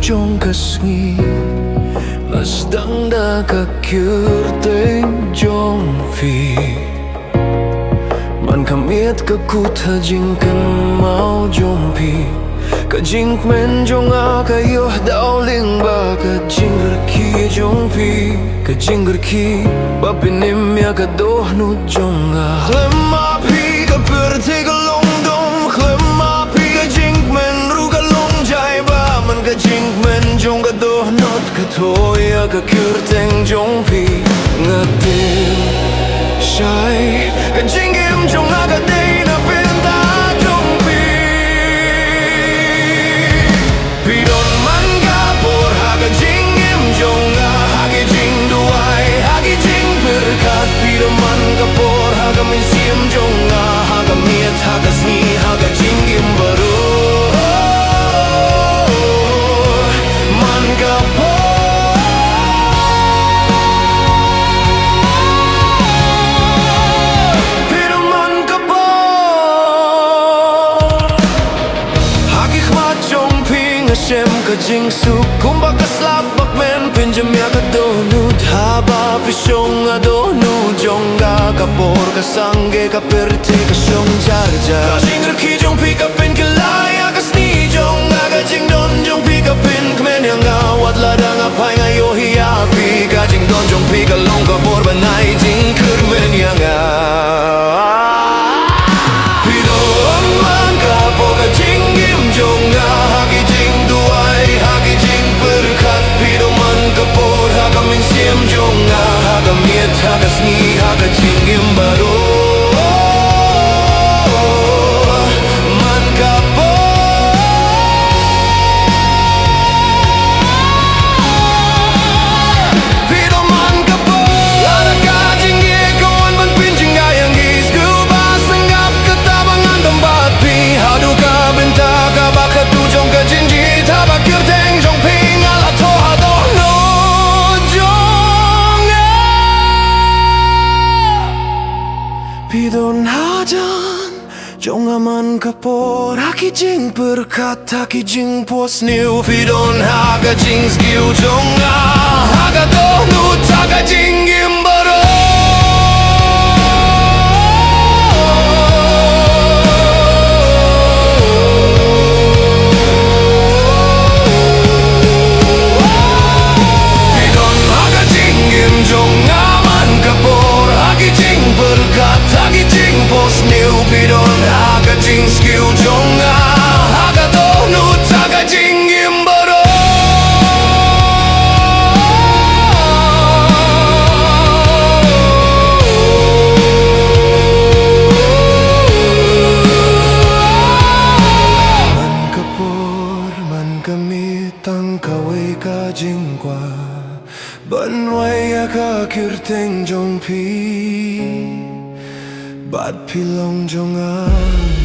trong kasngi mas dang da ka kirteng jong fi man kamiet ka kutha jing kan mau jong pi ka jing men jong a ka yo dao ling ba ka jing ki jong pi ka jing ki ba pinim ya ka do nu jong a hlema pi ka per te ka long dom hlema pi ka jing men ru ka long jai ba man ka jing men jong ka do not ka to ya ka kirteng jong pi ngatin shai ka jing im jong a ka dei na pin ta jong pi pi don man ka por ha ka jing im jong a ha ki jing duai ha ki jing berkat pi don man ka por ha ka min sim jong a ha ka miet ha ka sni ha ka jing im baru man ka por Shem ka jing su kumba ka slap bak men pinjam ya ka do nu dhaba pishong a do nu jonga ka por ka sange ka perte ka shong jar jar ka jing ki jong pi ka pin ka la ya ka sni jonga ka jing don jong pi ka pin kmen ya nga wat la da nga pai nga yo hi ya pi ka jing don jong pi ka long ka por ba nai jing kur men ya nga pi do man ka por ka jing im jonga ha ki jing sim jonga haga miet haga sni haga jingim baro man ka po pido man ka po la ka jingi kon ban pin jinga yang is ku ba sangap ka tabangan tempat pi hadu ka benta ka ba ka tu jong ka jinji ta ba kyur teng jong pi ngala to hado no Pidon hajan jong aman kapor haki jing berkat haki jing pos new pidon haga jing skill jong a haga do nu taga jing gimbaro pidon haga jing gim jong aman kapor haki jing berkat haki jing pos new pidon haga jing skill jong a haga do nu taga jing gimbaro man kapor man kamit ang kaway ka jing kwa ban wai ya ka kirteng jong pi Bad pilong jongan